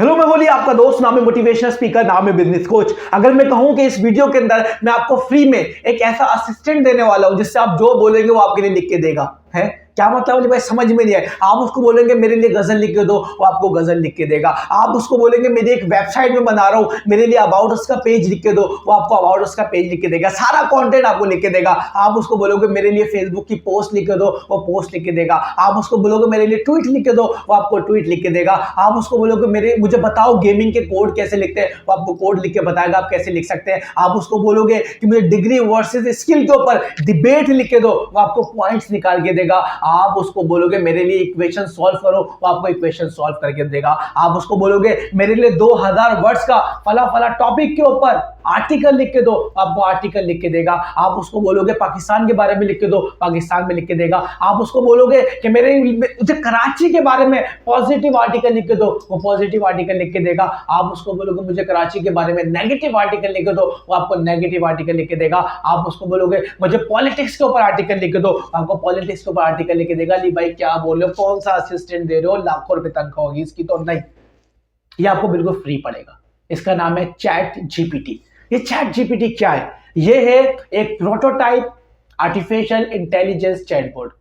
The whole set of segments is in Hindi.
हेलो, मैं बोली आपका दोस्त, नाम है मोटिवेशनल स्पीकर, नाम है बिजनेस कोच। अगर मैं कहूं कि इस वीडियो के अंदर मैं आपको फ्री में एक ऐसा असिस्टेंट देने वाला हूं जिससे आप जो बोलेंगे वो आपके लिए लिख के देगा। है क्या मतलब? बोले भाई समझ में नहीं आया। आप उसको बोलेंगे मेरे लिए गजल लिख के दो, वो आपको गजल लिख के देगा। आप उसको बोलेंगे मेरी एक वेबसाइट में बना रहा हूं, मेरे लिए अबाउट उसका पेज लिख के दो, वो आपको अबाउट उसका पेज लिख के देगा। सारा कंटेंट आपको लिख के देगा। आप उसको बोलोगे मेरे लिए फेसबुक की पोस्ट लिख के दो, वो पोस्ट लिख के देगा। आप उसको बोलोगे मेरे लिए ट्वीट लिख के दो, वो आपको ट्वीट लिख के देगा। आप उसको बोलोगे मुझे बताओ गेमिंग के कोड कैसे लिखते हैं, वो आपको कोड लिख के बताएगा आप कैसे लिख सकते हैं। आप उसको बोलोगे कि मुझे डिग्री वर्सेस स्किल के ऊपर डिबेट लिख के दो, वो आपको पॉइंट्स निकाल के देगा। आप उसको बोलोगे मेरे लिए इक्वेशन सॉल्व करो, वो आपको इक्वेशन सॉल्व करके देगा। आप उसको बोलोगे मेरे लिए 2000 वर्ड्स का फला फला टॉपिक के ऊपर आर्टिकल लिख के दो, आपको आर्टिकल लिख के देगा। आप उसको बोलोगे पाकिस्तान के बारे में लिख के दो, पाकिस्तान में लिख के देगा। आप उसको बोलोगे कि मुझे कराची के बारे में पॉजिटिव आर्टिकल लिख के दो, वो पॉजिटिव आर्टिकल लिख के देगा। आप उसको बोलोगे मुझे कराची के बारे में नेगेटिव आर्टिकल लिख के दो, वो आपको नेगेटिव आर्टिकल लिख के देगा। आप उसको बोलोगे मुझे पॉलिटिक्स के ऊपर आर्टिकल लिख के दो, आपको पॉलिटिक्स के ऊपर आर्टिकल लिख के देगा। ली भाई क्या बोल रहे हो, कौन सा असिस्टेंट दे रहे हो, लाखों रुपए तनख्वाह होगी इसकी तो नहीं। ये आपको बिल्कुल फ्री पड़ेगा। इसका नाम है चैट जीपीटी। ये चैट जीपीटी क्या है? ये है एक प्रोटोटाइप आर्टिफिशियल इंटेलिजेंस चैटबॉट।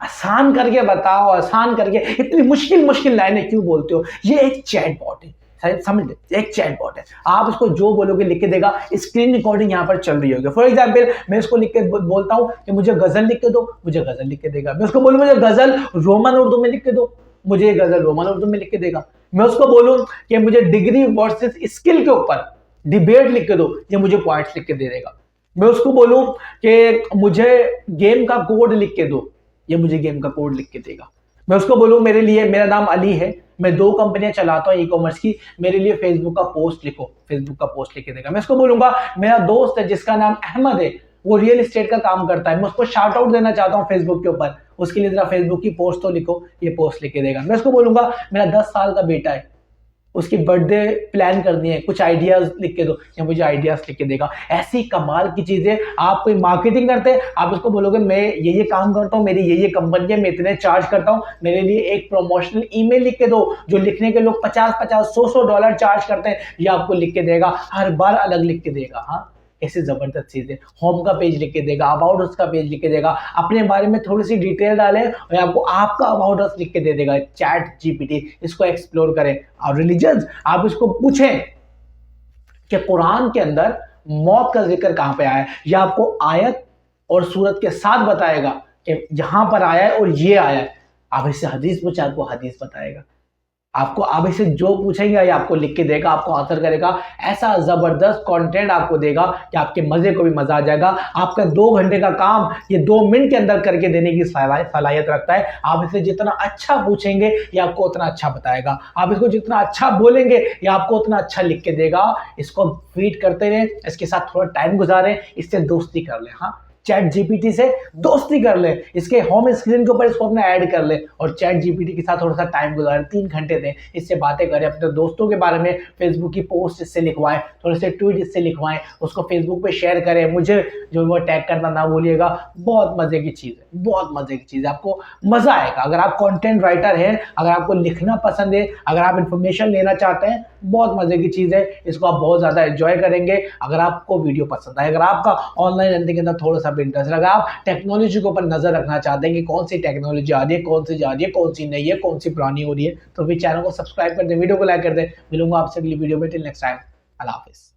आसान करके बताओ, आसान करके, इतनी मुश्किल मुश्किल लाइनें क्यों बोलते हो? ये एक चैटबॉट है, समझ ले, एक चैटबॉट है। आप इसको जो बोलोगे लिख के देगा। स्क्रीन रिकॉर्डिंग यहां पर चल रही होगी। फॉर एग्जांपल मैं इसको लिख के बोलता हूं कि मुझे गजल लिख के दो, मुझे गजल लिख के देगा। मैं उसको बोलूं मुझे गजल रोमन उर्दू में लिख के दो, मुझे गजल रोमन उर्दू में लिख के देगा। मैं उसको बोलूं कि मुझे डिग्री वर्सेस स्किल के ऊपर डिबेट लिख के दो, ये मुझे पॉइंट्स लिख के दे देगा। मैं उसको बोलूं कि मुझे गेम का कोड लिख के दो, ये मुझे गेम का कोड लिख के देगा। मैं उसको बोलूं मेरे लिए, मेरा नाम अली है, मैं 2 कंपनियां चलाता हूं ई कॉमर्स की, मेरे लिए फेसबुक का पोस्ट लिखो, फेसबुक का पोस्ट लिख के देगा। मैं उसको बोलूंगा मेरा दोस्त है जिसका नाम अहमद है, वो रियल एस्टेट का काम करता है, मैं उसको शाउट आउट देना चाहता हूं फेसबुक के ऊपर, उसके लिए जरा फेसबुक की पोस्ट तो लिखो, ये पोस्ट लिख के देगा। मैं उसको बोलूंगा मेरा 10 साल का बेटा है, उसकी बर्थडे प्लान करनी है, कुछ आइडियाज लिख के दो, या मुझे आइडियाज लिख के देगा। ऐसी कमाल की चीजें। आप कोई मार्केटिंग करते हैं, आप उसको बोलोगे मैं ये काम करता हूँ, मेरी ये कंपनी है, मैं इतने चार्ज करता हूँ, मेरे लिए एक प्रमोशनल ईमेल लिख के दो, जो लिखने के लोग 50-50 100 डॉलर चार्ज करते हैं, ये आपको लिख के देगा। हर बार अलग लिख के देगा। हाँ, ऐसी जबरदस्त चीज है। होम का पेज लिख के देगा, अबाउट उसका पेज लिख के देगा, अपने बारे में थोड़ी सी डिटेल डाले और आपको आपका अबाउट अस लिख के दे देगा। चैट जीपीटी, इसको एक्सप्लोर करें। और रिलीजन्स, आप इसको पूछें कि कुरान के अंदर मौत का जिक्र कहां पे आया है, या आपको आयत और सूरत के साथ बताएगा कि यहां पर आया है और ये आया है। आप इससे हदीस पूछे, आपको हदीस बताएगा। आपको आप इसे जो पूछेंगे ये आपको लिख के देगा, आपको आंसर करेगा। ऐसा जबरदस्त कंटेंट आपको देगा कि आपके मजे को भी मजा आ जाएगा। आपका 2 घंटे का काम ये 2 मिनट के अंदर करके देने की सलाहियत रखता है। आप इसे जितना अच्छा पूछेंगे ये आपको उतना अच्छा बताएगा। आप इसको जितना अच्छा बोलेंगे ये आपको उतना अच्छा लिख के देगा। इसको फीड करते रहे, इसके साथ थोड़ा टाइम गुजारें, इससे दोस्ती कर ले। हाँ, चैट जीपीटी से दोस्ती कर ले, इसके होम स्क्रीन के ऊपर इसको अपना ऐड कर ले और चैट जीपीटी के साथ थोड़ा सा टाइम गुजारे, 3 घंटे दें, इससे बातें करें, अपने दोस्तों के बारे में फेसबुक की पोस्ट इससे लिखवाएं, थोड़े से ट्वीट इससे लिखवाएं, उसको फेसबुक पे शेयर करें, मुझे जो वो टैग करना ना भूलिएगा। बहुत मजे की चीज़ है, बहुत मजे की चीज़ है, आपको मजा आएगा। अगर आप कंटेंट राइटर हैं, अगर आपको लिखना पसंद है, अगर आप इंफॉर्मेशन लेना चाहते हैं, बहुत मजे की चीज़ है। इसको आप बहुत ज़्यादा एंजॉय करेंगे अगर आपको वीडियो पसंद आए, अगर आपका ऑनलाइन अर्निंग के अंदर थोड़ा सा इंटरेस्ट, अगर आप टेक्नोलॉजी के ऊपर नजर रखना चाहते हैं कि कौन सी टेक्नोलॉजी आ रही है, कौन सी जा रही है, कौन सी नहीं है, कौन सी पुरानी हो रही है, तो फिर चैनल को सब्सक्राइब कर दें, वीडियो को लाइक कर दें। मिलूंगा आपसे अगली वीडियो में। टिल नेक्स्ट टाइम, अल्लाह हाफिज़।